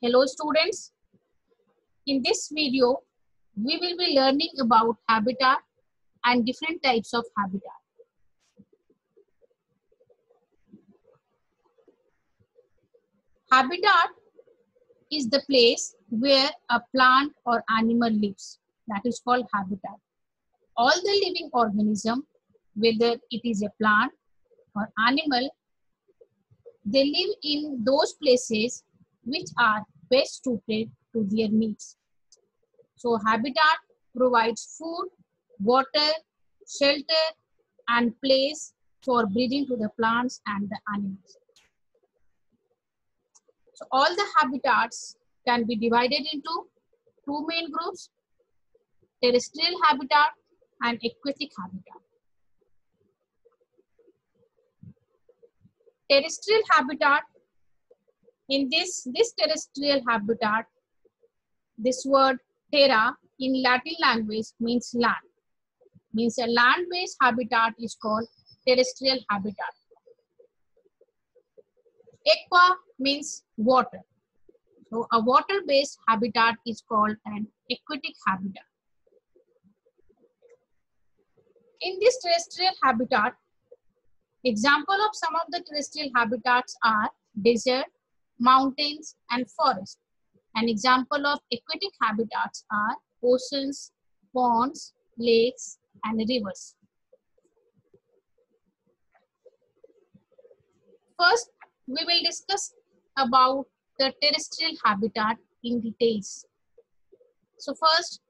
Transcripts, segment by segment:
Hello students, in this video we will be learning about habitat and different types of habitat. Habitat is the place where a plant or animal lives. That is called habitat. All the living organism, whether it is a plant or animal, they live in those places which are best suited to their needs. So habitat provides food, water, shelter, and place for breeding to the plants and the animals. So all the habitats can be divided into two main groups: terrestrial habitat and aquatic habitat. Terrestrial habitat, in this terrestrial habitat, this word terra in Latin language means land. Means a land-based habitat is called terrestrial habitat. Aqua means water. So a water-based habitat is called an aquatic habitat. In this terrestrial habitat, example of some of the terrestrial habitats are desert, mountains, and forest. An example of aquatic habitats are oceans, ponds, lakes, and rivers. First, we will discuss about the terrestrial habitat in details. So first,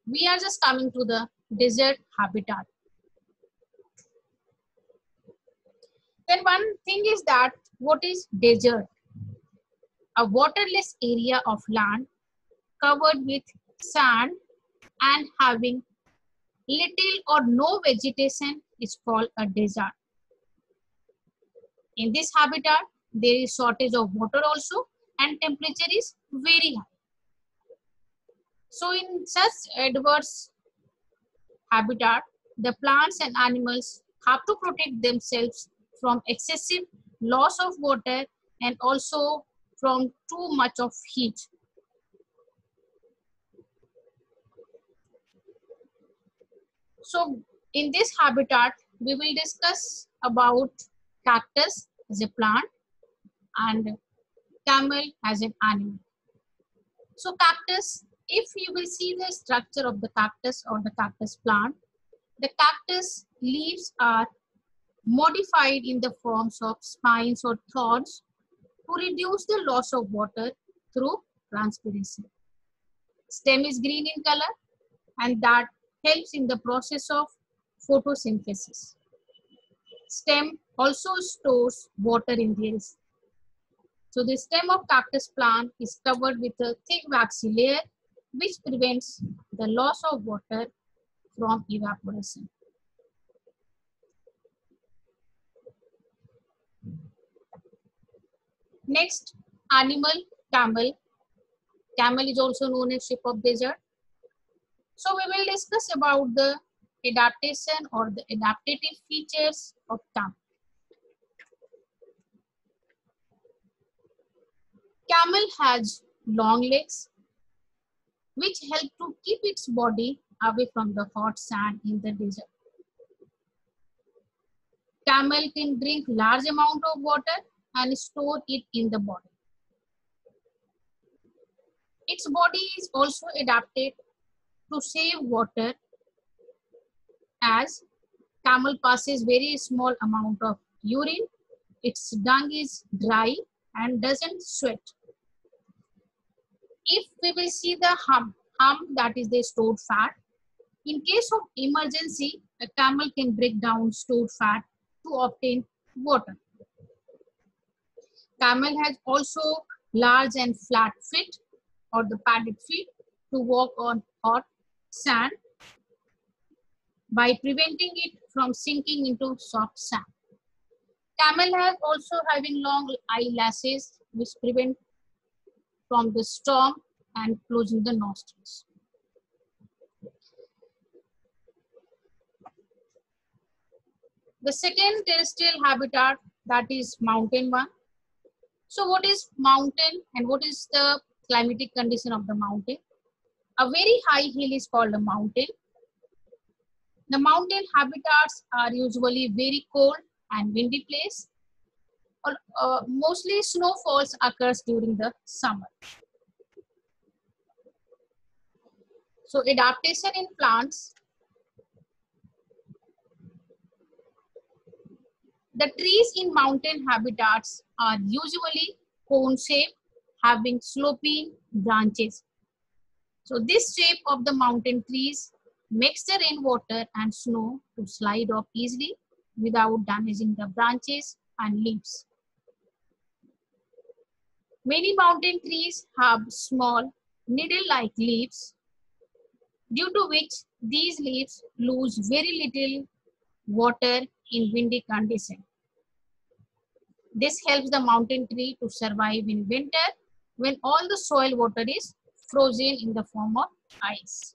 we are just coming to the desert habitat. Then one thing is that what is desert? A waterless area of land covered with sand and having little or no vegetation is called a desert. In this habitat, there is shortage of water also and temperature is very high. So in such adverse habitat, the plants and animals have to protect themselves from excessive loss of water and also from too much of heat. So in this habitat, we will discuss about cactus as a plant and camel as an animal. So cactus, if you will see the structure of the cactus or the cactus plant, the cactus leaves are modified in the forms of spines or thorns to reduce the loss of water through transpiration. Stem is green in color and that helps in the process of photosynthesis. Stem also stores water in the air. So the stem of cactus plant is covered with a thick waxy layer which prevents the loss of water from evaporation. Next, animal, camel. Camel is also known as sheep of desert. So we will discuss about the adaptation or the adaptative features of camel. Camel has long legs which help to keep its body away from the hot sand in the desert. Camel can drink large amount of water and store it in the body. Its body is also adapted to save water as camel passes very small amount of urine. Its dung is dry and doesn't sweat. If we will see the hump that is the stored fat, in case of emergency, a camel can break down stored fat to obtain water. Camel has also large and flat feet or the padded feet to walk on hot sand by preventing it from sinking into soft sand. Camel has also having long eyelashes which prevent from the storm and closing the nostrils. The second terrestrial habitat, that is mountain one. So what is mountain and what is the climatic condition of the mountain? A very high hill is called a mountain. The mountain habitats are usually very cold and windy place. Mostly snowfalls occurs during the summer. So adaptation in plants. The trees in mountain habitats are usually cone-shaped, having sloping branches. So this shape of the mountain trees makes the rainwater and snow to slide off easily without damaging the branches and leaves. Many mountain trees have small needle-like leaves, due to which these leaves lose very little water in windy conditions. This helps the mountain tree to survive in winter when all the soil water is frozen in the form of ice.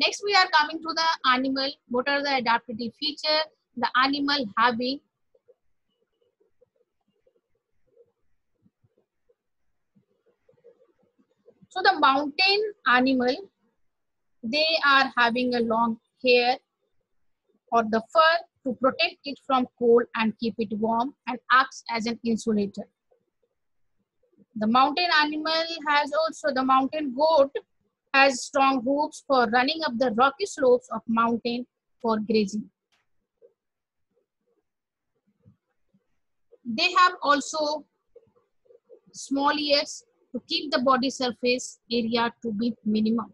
Next, we are coming to the animal. What are the adaptive features? The animal having so the mountain animal, they are having a long hair or the fur to protect it from cold and keep it warm and acts as an insulator. The mountain animal has also, the mountain goat has strong hooves for running up the rocky slopes of mountain for grazing. They have also small ears to keep the body surface area to be minimum,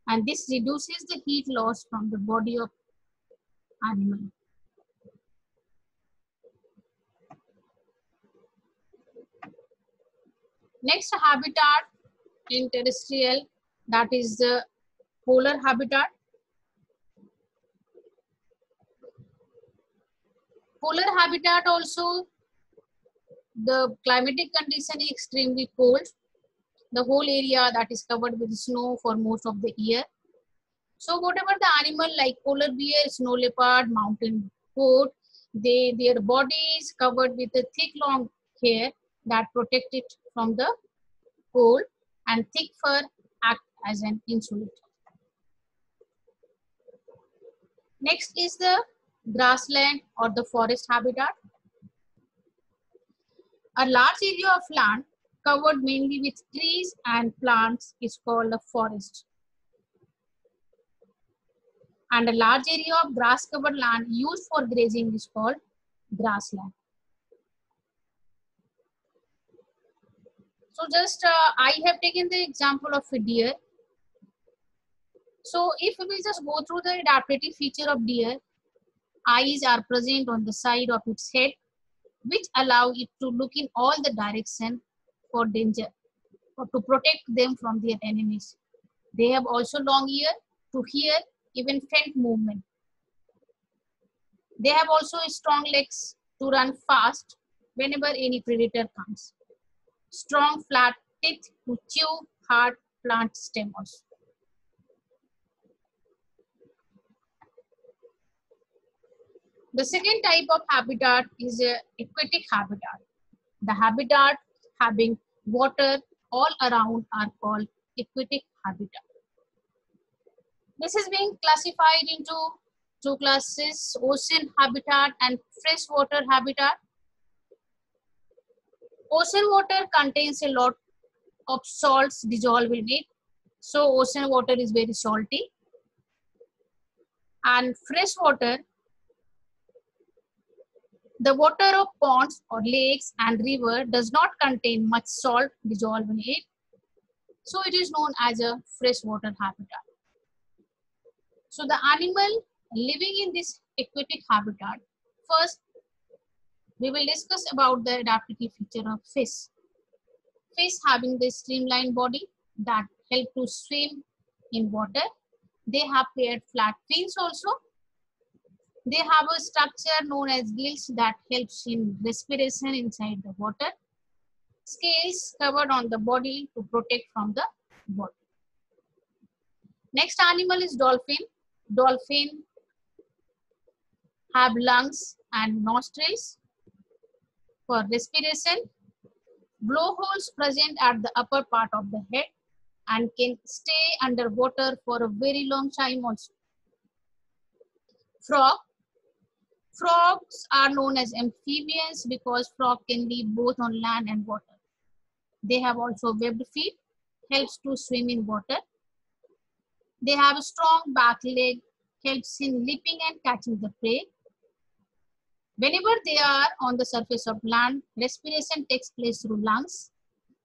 and this reduces the heat loss from the body of animal. Next habitat in terrestrial, that is the polar habitat. Polar habitat also, the climatic condition is extremely cold. The whole area that is covered with snow for most of the year. So whatever the animal like polar bear, snow leopard, mountain goat, their body is covered with a thick long hair that protect it from the cold, and thick fur act as an insulator. Next is the grassland or the forest habitat. A large area of land covered mainly with trees and plants is called a forest. And a large area of grass covered land used for grazing is called grassland. So just I have taken the example of a deer. So if we just go through the adaptive feature of deer, eyes are present on the side of its head, which allow it to look in all the direction for danger or to protect them from their enemies. They have also long ear to hear even faint movement. They have also strong legs to run fast whenever any predator comes. Strong flat teeth to chew hard plant stems. The second type of habitat is a aquatic habitat. The habitat having water all around are called aquatic habitat. This is being classified into two classes: ocean habitat and freshwater habitat. Ocean water contains a lot of salts dissolved in it, so ocean water is very salty. And freshwater, the water of ponds or lakes and river does not contain much salt dissolved in it, so it is known as a freshwater habitat. So the animal living in this aquatic habitat, first we will discuss about the adaptive feature of fish. Fish having the streamlined body that help to swim in water. They have paired flat fins also. They have a structure known as gills that helps in respiration inside the water. Scales covered on the body to protect from the water. Next animal is dolphin. Dolphin have lungs and nostrils For respiration, blowholes present at the upper part of the head and can stay underwater for a very long time also. Frog. Frogs are known as amphibians because frog can live both on land and water. They have also webbed feet, helps to swim in water. They have a strong back leg, helps in leaping and catching the prey. Whenever they are on the surface of land, respiration takes place through lungs.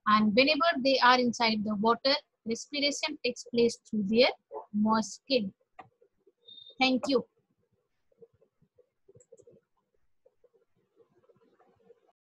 And whenever they are inside the water, respiration takes place through their moist skin. Thank you.